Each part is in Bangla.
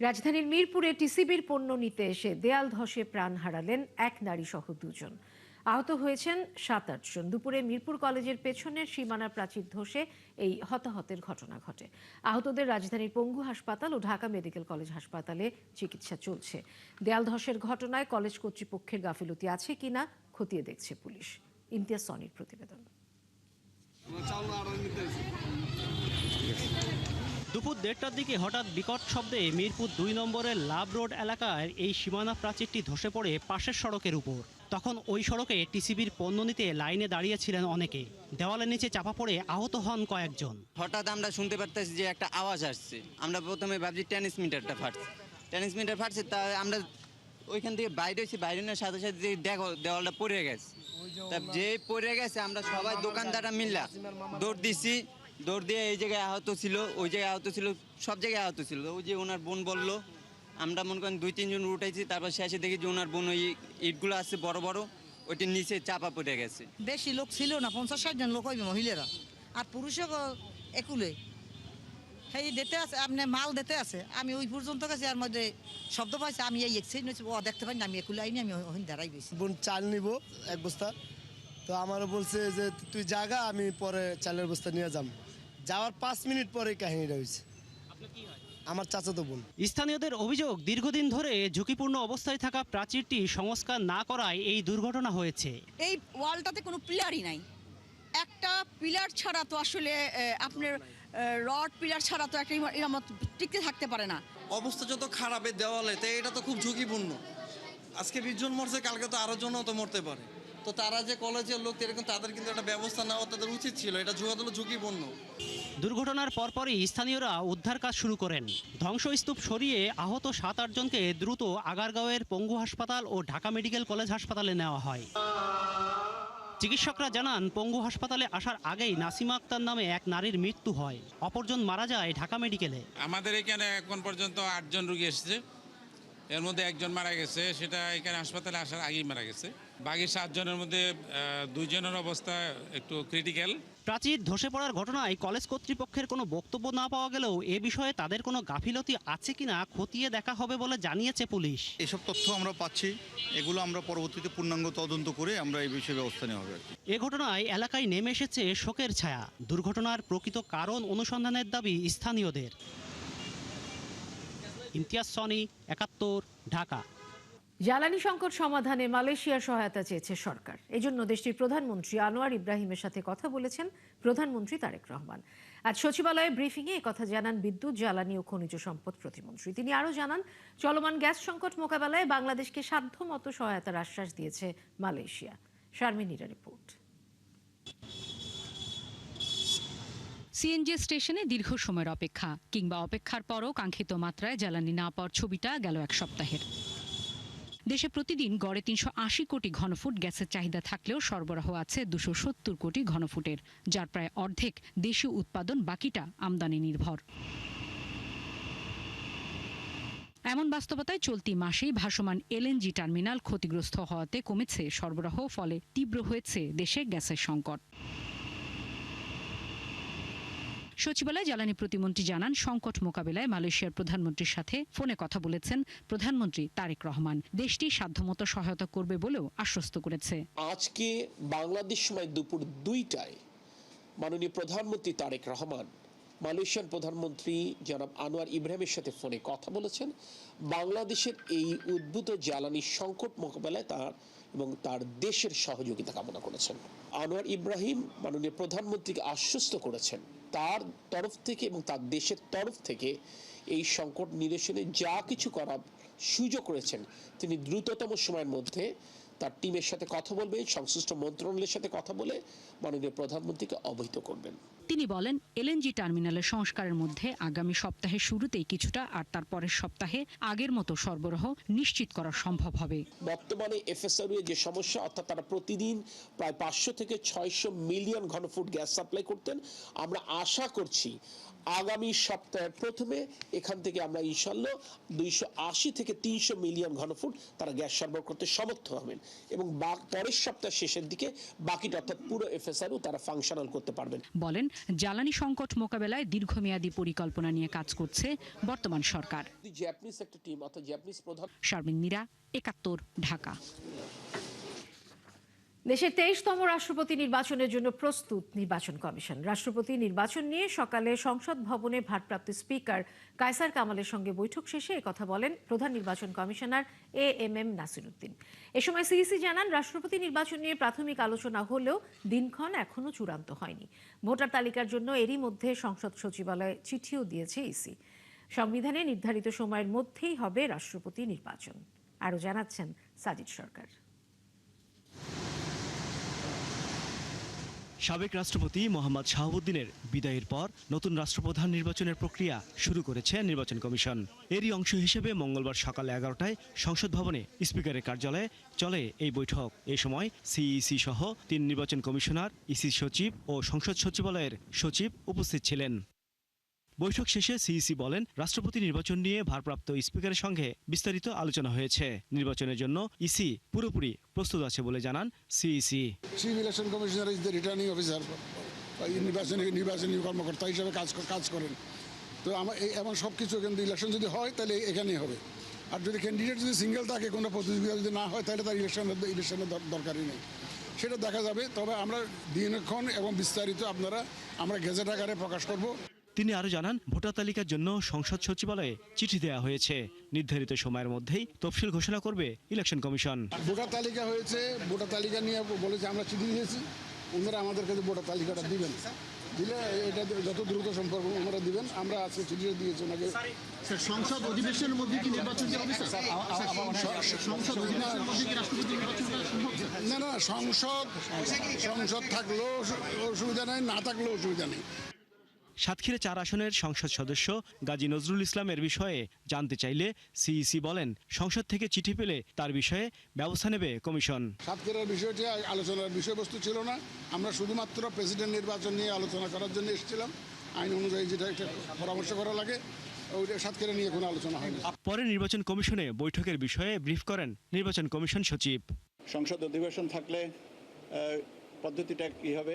রাজধানীর মিরপুরে টিসিবির পণ্য নিতে এসে দেয়াল ধসে প্রাণ হারালেন এক নারী সহ দুজন। আহত হয়েছেন 7-8 জন। দুপুরে মিরপুর কলেজের পেছনের সীমানার প্রাচীর ধসে এই হতাহতের ঘটনা ঘটে। আহতদের রাজধানীর পঙ্গু হাসপাতাল ও ঢাকা মেডিকেল কলেজ হাসপাতালে চিকিৎসা চলছে। দেয়াল ধসের ঘটনায় কলেজ কর্তৃপক্ষের গাফিলতি আছে কিনা খতিয়ে দেখছে পুলিশ। ইমতিয়াজ সনির প্রতিবেদন। দুপুর 1:30টার দিকে হঠাৎ বিকট শব্দে মিরপুর 2 নম্বরের লাভ রোড এলাকায় এই সীমানা প্রাচীরটি ধসে পড়ে পাশের সড়কের উপর। তখন ওই সড়কে টিসিবির পণ্য নিতে লাইনে দাঁড়িয়েছিলেন অনেকে। দেওয়ালের নিচে চাপা পড়ে আহত হন কয়েকজন। হঠাৎ আমরা শুনতে পারতেছি যে একটা আওয়াজ আসছে। আমরা প্রথমে ভাবছি ট্রান্সমিটারটা ফাটছে। ট্রান্সমিটার ফাটছে, তা আমরা ওইখান থেকে বাইরে হয়েছি, বাইরে নেওয়ার সাথে সাথে যে দেখো দেওয়ালটা পড়ে গেছে। তা যে পড়ে গেছে আমরা সবাই দোকানদাররা মিললা দৌড় দিছি। দৌড় দিয়ে এই জায়গায় আহত ছিল, ওই জায়গায় আহত ছিল, সব জায়গায় আহত ছিল। ওই যে ওনার বোন বললো, আমরা মনে করেন 2-3 জন উঠাইছি। তারপর শেষে দেখি যে ওনার বোন ওই ইটগুলো আছে বড় বড়, ওইটির নিচে চাপা পড়ে গেছে। বেশি লোক ছিল না, 50-60 জন লোক হইবে মহিলারা, আর পুরুষও একুলে। সেই দিতে আছে, আপনি মাল দিতে আছে। আমি ওই পর্যন্ত গেছি, আর মধ্যে শব্দ পাইছে, আমি এই এক্সিডেন্ট হয়েছে, ও দেখতে পাই না, আমি একুলে আইনি, আমি ওখানে দাঁড়াই গেছি। বোন চাল নিব 1 বস্তা, তো আমারও বলছে যে তুই জাগা, আমি পরে চালের বস্তা নিয়ে যাম। যাওয়ার 5 মিনিট পরে কাহিনীটা হয়েছে। আমার চাচাতো বোন। স্থানীয়দের অভিযোগ, দীর্ঘদিন ধরে ঝুঁকিপূর্ণ অবস্থায় থাকা প্রাচীরটি সংস্কার না করায় এই দুর্ঘটনা হয়েছে। এই ওয়ালটাতে কোনো পিলারই নাই। একটা পিলার ছাড়া তো আসলে আপনার রড পিলার ছাড়া তো একটা ইমারত টিকে থাকতে পারে না। অবস্থা যত খারাপের দেওয়ালেতে, এটা তো খুব ঝুঁকিপূর্ণ। আজকে 20 জন মরছে, কালকে তো আরো জন তো মরতে পারে। তো তারা যে কলেজের লোক, এরকম তাদের কিন্তু একটা ব্যবস্থা নেওয়া তাদের উচিত ছিল। এটা ঝুঁকিপূর্ণ। দুর্ঘটনার পরপরই স্থানীয়রা উদ্ধার কাজ শুরু করেন। ধ্বংসস্তূপ সরিয়ে আহত 7-8 জনকে দ্রুত আগারগাঁওয়ের পঙ্গু হাসপাতাল ও ঢাকা মেডিকেল কলেজ হাসপাতালে নেওয়া হয়। চিকিৎসকরা জানান, পঙ্গু হাসপাতালে আসার আগেই নাসিমা আক্তার নামে এক নারীর মৃত্যু হয়। অপরজন মারা যায় ঢাকা মেডিকেলে। আমাদের এখানে এখন পর্যন্ত 8 জন রোগী এসেছে। এর মধ্যে 1 জন মারা গেছে, সেটা এখানে হাসপাতালে আসার আগেই মারা গেছে। বাকি 7 জনের মধ্যে 2 জনের অবস্থা একটু ক্রিটিক্যাল। প্রাচীর ধসে পড়ার ঘটনায় কলেজ কর্তৃপক্ষের কোনো বক্তব্য না পাওয়া গেলেও এ বিষয়ে তাদের কোনো গাফিলতি আছে কিনা খতিয়ে দেখা হবে বলে জানিয়েছে পুলিশ। এসব তথ্য আমরা পাচ্ছি, এগুলো আমরা পরবর্তীতে পূর্ণাঙ্গ তদন্ত করে আমরা এই বিষয়ে ব্যবস্থা নেওয়া হবে। এ ঘটনায় এলাকায় নেমে এসেছে শোকের ছায়া। দুর্ঘটনার প্রকৃত কারণ অনুসন্ধানের দাবি স্থানীয়দের। ইমতিয়াজ সনি, 71, ঢাকা। জ্বালানি সংকট সমাধানে মালয়েশিয়ার সহায়তা চেয়েছে সরকার। এজন্য দেশটির প্রধানমন্ত্রী আনোয়ার ইব্রাহিমের সাথে কথা বলেছেন প্রধানমন্ত্রী তারেক রহমান। আজ সচিবালয়ে ব্রিফিংয়ে একথা জানান বিদ্যুৎ, জ্বালানি ও খনিজ সম্পদ প্রতিমন্ত্রী। তিনি আরও জানান, চলমান গ্যাস সংকট মোকাবেলায় বাংলাদেশকে সাধ্যমতো সহায়তার আশ্বাস দিয়েছে মালয়েশিয়া। শারমিনীরা রিপোর্ট। সিএনজি স্টেশনে দীর্ঘ সময়ের অপেক্ষা, কিংবা অপেক্ষার পরও কাঙ্ক্ষিত মাত্রায় জ্বালানি না পাওয়ার ছবিটা গেল 1 সপ্তাহের। দেশে প্রতিদিন গড়ে 380 কোটি ঘনফুট গ্যাসের চাহিদা থাকলেও সরবরাহ আছে 270 কোটি ঘনফুটের, যার প্রায় অর্ধেক দেশীয় উৎপাদন, বাকিটা আমদানি নির্ভর। এমন বাস্তবতায় চলতি মাসেই ভাসমান এলএনজি টার্মিনাল ক্ষতিগ্রস্ত হওয়াতে কমেছে সরবরাহ, ফলে তীব্র হয়েছে দেশে গ্যাসের সংকট। সচিবালয়ে জ্বালানি প্রতিমন্ত্রী জানান, সংকট মোকাবিলায় মালয়েশিয়ার প্রধানমন্ত্রীর সাথে ফোনে কথা বলেছেন প্রধানমন্ত্রী তারেক রহমান। দেশটি সাধ্যমতো সহায়তা করবে বলেও আশ্বস্ত করেছে। আজকে বাংলাদেশ সময় দুপুর 2টায় মাননীয় প্রধানমন্ত্রী তারেক রহমান মালয়েশিয়ার প্রধানমন্ত্রী জনাব আনোয়ার ইব্রাহিমের সাথে ফোনে কথা বলেছেন। বাংলাদেশের এই উদ্ভূত জ্বালানি সংকট মোকাবেলায় তার এবং তার দেশের সহযোগিতা কামনা করেছেন। আনোয়ার ইব্রাহিম মাননীয় প্রধানমন্ত্রীকে আশ্বস্ত করেছেন তার তরফ থেকে এবং তার দেশের তরফ থেকে এই সংকট নিরসনে যা কিছু করার সুযোগ রয়েছেন তিনি দ্রুততম সময়ের মধ্যে তার টিমের সাথে কথা বলবেন, সংশ্লিষ্ট মন্ত্রণালয়ের সাথে কথা বলে মাননীয় প্রধানমন্ত্রীকে অবহিত করবেন। তিনি বলেন, এলএনজি টার্মিনালের সংস্কারের মধ্যে আগামী সপ্তাহের শুরুতেই কিছুটা, আর তার পরের সপ্তাহে আগের মতো সরবরাহ নিশ্চিত করা সম্ভব হবে। বর্তমানে এফএসআরইউ যে সমস্যা, অর্থাৎ তারা প্রতিদিন প্রায় 500 থেকে 600 মিলিয়ন ঘনফুট গ্যাস সাপ্লাই করতেন। আমরা আশা করছি আগামী সপ্তাহের প্রথমে এখান থেকে আমরা ইনশাআল্লাহ 280 থেকে 300 মিলিয়ন ঘনফুট তারা গ্যাস সরবরাহ করতে সমর্থ হবেন এবং পরের সপ্তাহের শেষের দিকে বাকিটা অর্থাৎ পুরো এফএসআরইউ তারা ফাংশনাল করতে পারবেন। বলেন, জ্বালানি সংকট মোকাবেলায় দীর্ঘমেয়াদী পরিকল্পনা নিয়ে কাজ করছে বর্তমান সরকার। জাপানিজ একটা টিম অর্থাৎ জাপানিজ প্রধান। শারমিন মীরা, ৭১, ঢাকা। দেশের ২৩তম রাষ্ট্রপতি নির্বাচনের জন্য প্রস্তুত নির্বাচন কমিশন। রাষ্ট্রপতি নির্বাচন নিয়ে সকালে সংসদ ভবনে ভারপ্রাপ্ত স্পিকার কায়সার কামালের সঙ্গে বৈঠক শেষে একথা বলেন প্রধান নির্বাচন কমিশনার AMM নাসিরউদ্দিন। এ সময় সিইসি জানান, রাষ্ট্রপতি নির্বাচন নিয়ে প্রাথমিক আলোচনা হলেও দিনক্ষণ এখনো চূড়ান্ত হয়নি। ভোটার তালিকার জন্য এরই মধ্যে সংসদ সচিবালয়ে চিঠিও দিয়েছে ইসি। সংবিধানে নির্ধারিত সময়ের মধ্যেই হবে রাষ্ট্রপতি নির্বাচন। আরও জানাচ্ছেন সাজিদ সরকার। সাবেক রাষ্ট্রপতি মোহাম্মদ শাহাবুদ্দিনের বিদায়ের পর নতুন রাষ্ট্রপ্রধান নির্বাচনের প্রক্রিয়া শুরু করেছে নির্বাচন কমিশন। এরই অংশ হিসেবে মঙ্গলবার সকাল 11টায় সংসদ ভবনে স্পিকারের কার্যালয়ে চলে এই বৈঠক। এ সময় সিইসি সহ ৩ নির্বাচন কমিশনার, ইসি সচিব ও সংসদ সচিবালয়ের সচিব উপস্থিত ছিলেন। বৈঠক শেষে সিইসি বলেন, রাষ্ট্রপতি নির্বাচন নিয়ে ভারপ্রাপ্ত স্পিকারের সঙ্গে বিস্তারিত আলোচনা হয়েছে। নির্বাচনের জন্য ইসি পুরোপুরি প্রস্তুত আছে বলে জানান CEC. Chief election commissioner is the returning officer, নির্বাচনী কর্মকর্তা হিসেবে কাজ করেন। তো এমন সব কিছু কিন্তু ইলেকশন যদি হয় তাহলে এখানেই হবে। আর যদি ক্যান্ডিডেট যদি সিঙ্গেল থাকে, কোনো প্রতিযোগিতা যদি না হয়, তাহলে তার ইলেকশনের দরকারই নেই। সেটা দেখা যাবে। তবে আমরা দিনক্ষণ এবং বিস্তারিত আমরা গেজেট আকারে প্রকাশ করব। তিনি আরও জানান, ভোটার তালিকার জন্য সংসদ সচিবালয়ে চিঠি দেওয়া হয়েছে। নির্ধারিত সময়ের মধ্যেই তফসিল ঘোষণা করবে ইলেকশন কমিশন। ভোটার তালিকা হয়েছে, ভোটার তালিকা নিয়ে বলেছে, আমরা চিঠি দিয়েছি, ওনারা আমাদের কাছে ভোটার তালিকাটা দিবেন। দিলে এটা যত দ্রুত সম্পর্ক ওনারা দিবেন। আমরা আজকে চিঠি দিয়েছি ওনাকে। সংসদ অধিবেশনের মধ্যে কি নির্বাচন হবে স্যার? সংসদ অধিবেশনের মধ্যে কি রাষ্ট্রপতি নির্বাচন করা সম্ভব? না, সংসদ থাকলেও অসুবিধা নেই, না থাকলেও অসুবিধা নেই। সাতক্ষীরা 4 আসনের সংসদ সদস্য গাজী নজরুল ইসলামের বিষয়ে জানতে চাইলে সিইসি বলেন, সংসদ থেকে চিঠি পেলে তার বিষয়ে ব্যবস্থা নেবে কমিশন। সাতক্ষীরার বিষয়টি আলোচনার বিষয়বস্তু ছিল না। আমরা শুধুমাত্র প্রেসিডেন্ট নির্বাচন নিয়ে আলোচনা করার জন্য এসেছিলাম। আইন অনুযায়ী যেটা একটা পরামর্শ করা লাগে, ওইটা সাতক্ষীরা নিয়ে কোনো আলোচনা হয়নি। পরে নির্বাচন কমিশনে বৈঠকের বিষয়ে ব্রিফ করেন নির্বাচন কমিশন সচিব। সংসদ অধিবেশন থাকলে পদ্ধতিটা কী হবে,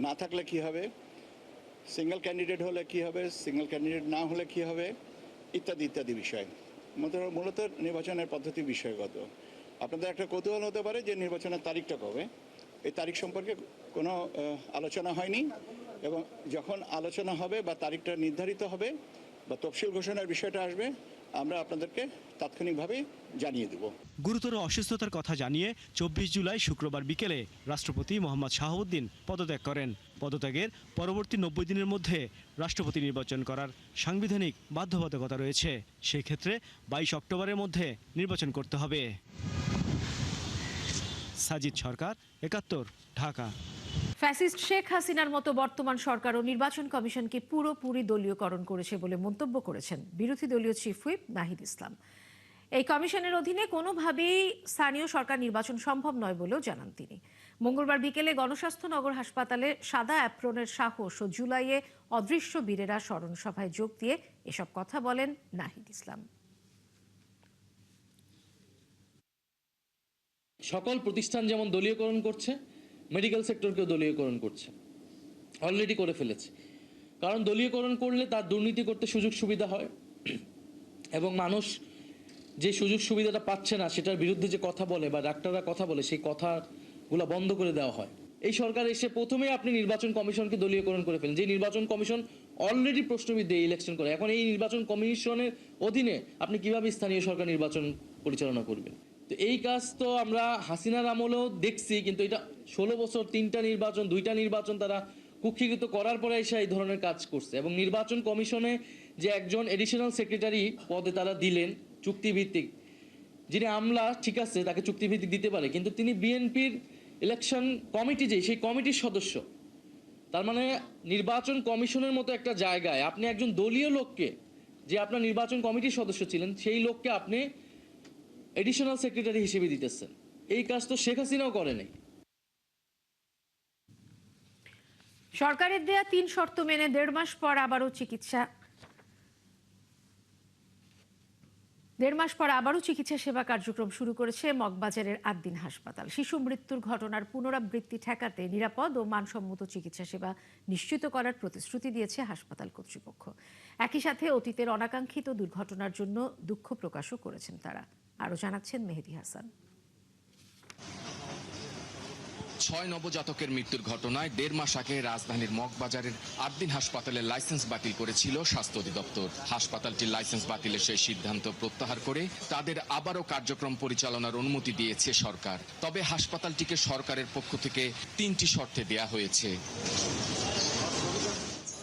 না থাকলে কী হবে, সিঙ্গেল ক্যান্ডিডেট হলে কি হবে, সিঙ্গেল ক্যান্ডিডেট না হলে কি হবে, ইত্যাদি ইত্যাদি বিষয়। মূলত নির্বাচনের পদ্ধতি বিষয়গত। আপনাদের একটা কৌতূহল হতে পারে যে নির্বাচনের তারিখটা কবে। এই তারিখ সম্পর্কে কোনো আলোচনা হয়নি, এবং যখন আলোচনা হবে বা তারিখটা নির্ধারিত হবে বা তফসিল ঘোষণার বিষয়টা আসবে, আমরা আপনাদেরকে তাৎক্ষণিকভাবে জানিয়ে দেব। গুরুতর অসুস্থতার কথা জানিয়ে 24 জুলাই শুক্রবার বিকেলে রাষ্ট্রপতি মোহাম্মদ শাহাবুদ্দিন পদত্যাগ করেন। পদত্যাগের পরবর্তী 90 দিনের মধ্যে রাষ্ট্রপতি নির্বাচন করার সাংবিধানিক বাধ্যবাধকতা রয়েছে। সেক্ষেত্রে 22 অক্টোবরের মধ্যে নির্বাচন করতে হবে। সাজিদ সরকার, ৭১, ঢাকা। ফ্যাসিস্ট শেখ হাসিনার মতো বর্তমান সরকারও নির্বাচন কমিশনকে পুরোপুরি দলীয়করণ করেছে বলে মন্তব্য করেছেন বিরোধী দলীয় চিফ হুইপ নাহিদ ইসলাম। এই কমিশনের অধীনে কোনোভাবেই স্থানীয় সরকার নির্বাচন সম্ভব নয় বলেও জানান তিনি। মঙ্গলবার বিকেলে গণস্বাস্থ্য নগর হাসপাতালে সাদা অ্যাপ্রনের সাহস ও জুলাইয়ে অদৃশ্য বীরেরা স্মরণ সভায় যোগ দিয়ে এসব কথা বলেন নাহিদ ইসলাম। সকল প্রতিষ্ঠান যেমন দলীয়করণ করছে, মেডিকেল সেক্টরকেও দলীয়করণ করছে, অলরেডি করে ফেলেছে। কারণ দলীয়করণ করলে তার দুর্নীতি করতে সুযোগ সুবিধা হয়, এবং মানুষ যে সুযোগ সুবিধাটা পাচ্ছে না সেটার বিরুদ্ধে যে কথা বলে বা ডাক্তাররা কথা বলে, সেই কথাগুলো বন্ধ করে দেওয়া হয়। এই সরকার এসে প্রথমে আপনি নির্বাচন কমিশনকে দলীয়করণ করে ফেলেন, যে নির্বাচন কমিশন অলরেডি প্রশ্নবিদ্ধ ইলেকশন করে। এখন এই নির্বাচন কমিশনের অধীনে আপনি কিভাবে স্থানীয় সরকার নির্বাচন পরিচালনা করবেন? তো এই কাজ তো আমরা হাসিনার আমলেও দেখছি, কিন্তু এটা 16 বছর 3টা নির্বাচন 2টা নির্বাচন তারা কুক্ষিগত করার পরে এসে এই ধরনের কাজ করছে। এবং নির্বাচন কমিশনে যে একজন এডিশনাল সেক্রেটারি পদে তারা দিলেন চুক্তিভিত্তিক, যিনি আমলা, ঠিক আছে তাকে চুক্তিভিত্তিক দিতে পারে, কিন্তু তিনি বিএনপির ইলেকশন কমিটি সেই কমিটির সদস্য। তার মানে নির্বাচন কমিশনের মতো একটা জায়গায় আপনি একজন দলীয় লোককে, যে আপনার নির্বাচন কমিটির সদস্য ছিলেন, সেই লোককে আপনি এডিশনাল সেক্রেটারি হিসেবে দিতেছেন। এই কাজ তো শেখ হাসিনাও করেনি। সরকারের দেয়া 3 শর্ত মেনে 1.5 মাস পর আবারও চিকিৎসা দেড় মাস পর আবারও চিকিৎসা সেবা কার্যক্রম শুরু করেছে মগবাজারের আদ্দিন হাসপাতাল। শিশু মৃত্যুর ঘটনার পুনরাবৃত্তি ঠেকাতে নিরাপদ ও মানসম্মত চিকিৎসা সেবা নিশ্চিত করার প্রতিশ্রুতি দিয়েছে হাসপাতাল কর্তৃপক্ষ। একই সাথে অতীতের অনাকাঙ্ক্ষিত দুর্ঘটনার জন্য দুঃখ প্রকাশও করেছেন তারা। আরও জানাচ্ছেন মেহেদী হাসান। 6 নবজাতকের মৃত্যুর ঘটনায় দেড় মাস আগে রাজধানীর মগবাজারের আদ্দিন হাসপাতালের লাইসেন্স বাতিল করেছিল স্বাস্থ্য অধিদপ্তর। হাসপাতালটির লাইসেন্স বাতিলের সেই সিদ্ধান্ত প্রত্যাহার করে তাদের আবারও কার্যক্রম পরিচালনার অনুমতি দিয়েছে সরকার। তবে হাসপাতালটিকে সরকারের পক্ষ থেকে 3টি শর্তে দেয়া হয়েছে।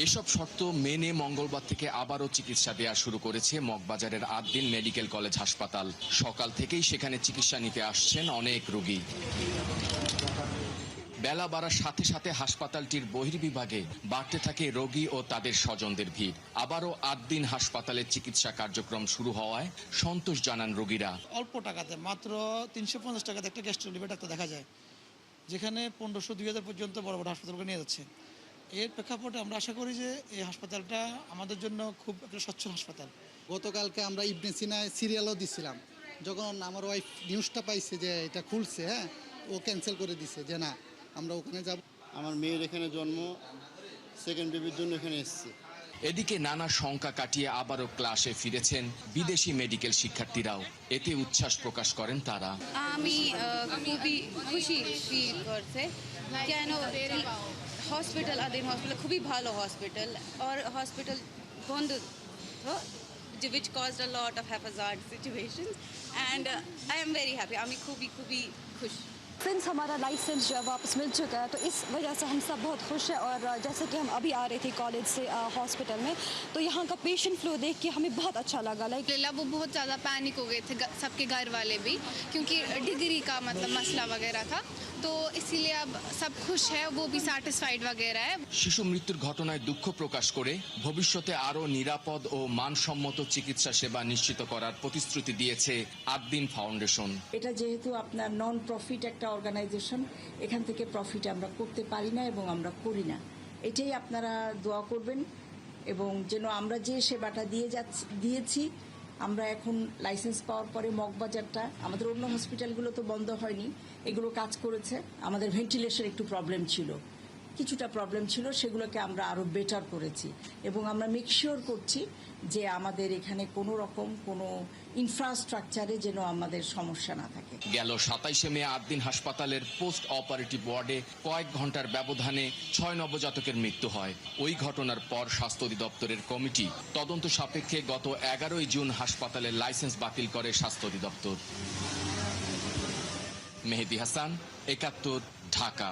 এসব শর্ত মেনে মঙ্গলবার থেকে আবারও চিকিৎসা দেওয়া শুরু করেছে মগবাজারের আদ্দিন মেডিকেল কলেজ হাসপাতাল। সকাল থেকেই সেখানে চিকিৎসা নিতে আসছেন অনেক রোগী। বেলা বাড়ার সাথে সাথে হাসপাতালটির বহির্বিভাগে বাড়তে থাকে রোগী ও তাদের স্বজনদের ভিড়। আবারও আদ্দিন হাসপাতালে চিকিৎসা কার্যক্রম শুরু হওয়ায় সন্তোষ জানান রোগীরা। অল্প টাকাতে মাত্র 350 টাকাতে একটা গ্যাস্ট্রোলিভার ডাক্তার দেখা যায়, যেখানে 1500-2000 পর্যন্ত বড় বড় হাসপাতালকে নিয়ে যাচ্ছে। এর প্রেক্ষাপটে আমরা আশা করি যে এই হাসপাতালটা আমাদের জন্য খুব একটা স্বচ্ছল হাসপাতাল। গতকালকে আমরা ইবনে সিনায় সিরিয়ালও দিছিলাম, যখন আমার ওয়াইফ নিউজটা পাইছে যে এটা খুলছে, হ্যাঁ, ও ক্যান্সেল করে দিছে যে না আমরা ওখানে যাব। আমার মেয়ের এখানে জন্ম, সেকেন্ড বেবির জন্য এখানে এসেছি। এদিকে নানা শঙ্কা কাটিয়ে আবারও ক্লাসে ফিরেছেন বিদেশি মেডিকেল শিক্ষার্থীরাও। এতে উচ্ছ্বাস প্রকাশ করেন তারা। আমি খুবই খুশি ফিল করছে, কেন হসপিটাল আদিন হসপিটাল খুবই ভালো হসপিটাল, আর হসপিটাল বন্ধ which caused a lot of haphazard situations and I am very happy. আমি খুবই खुश। सिंस हमारा लाइसेंस जो है वापस मिल चुका है तो इस वजह से हम सब बहुत खुश हैं। और जैसे कि हम अभी आ रहे थे कॉलेज से हॉस्पिटल में, तो यहाँ का पेशेंट फ्लो देख के हमें बहुत अच्छा लगा। वो बहुत ज़्यादा पैनिक हो गए थे सबके घर वाले भी, क्योंकि डिग्री का मतलब मसला वगैरह था, तो इसीलिए अब सब खुश है, वो भी सैटिस्फाइड वगैरह है। শিশু মৃত্যুর ঘটনায় দুঃখ প্রকাশ করে ভবিষ্যতে আরও নিরাপদ ও মানসম্মত চিকিৎসা সেবা নিশ্চিত করার প্রতিশ্রুতি দিয়েছে আদ্দিন ফাউন্ডেশন। এটা যেহেতু আপনার নন প্রফিট একটা অর্গানাইজেশন, এখান থেকে প্রফিট আমরা করতে পারি না এবং আমরা করি না। এটাই আপনারা দোয়া করবেন এবং যেন আমরা যে সেবাটা দিয়েছি, আমরা এখন লাইসেন্স পাওয়ার পরে মগবাজারটা, আমাদের অন্য হসপিটালগুলো তো বন্ধ হয়নি, এগুলো কাজ করেছে। আমাদের ভেন্টিলেশন একটু প্রবলেম ছিল, কিছুটা প্রবলেম ছিল, সেগুলোকে আমরা আরও বেটার করেছি এবং আমরা মেক শিওর করছি যে আমাদের এখানে কোনো রকম কোনো ইনফ্রাস্ট্রাকচারে যেন আমাদের সমস্যা না থাকে। গেল 27শে মে আদ্দিন হাসপাতালের পোস্ট অপারেটিভ ওয়ার্ডে কয়েক ঘন্টার ব্যবধানে 6 নবজাতকের মৃত্যু হয়। ওই ঘটনার পর স্বাস্থ্য অধিদপ্তরের কমিটি তদন্ত সাপেক্ষে গত 11ই জুন হাসপাতালের লাইসেন্স বাতিল করে স্বাস্থ্য অধিদপ্তর। মেহেদী হাসান, 71, ঢাকা।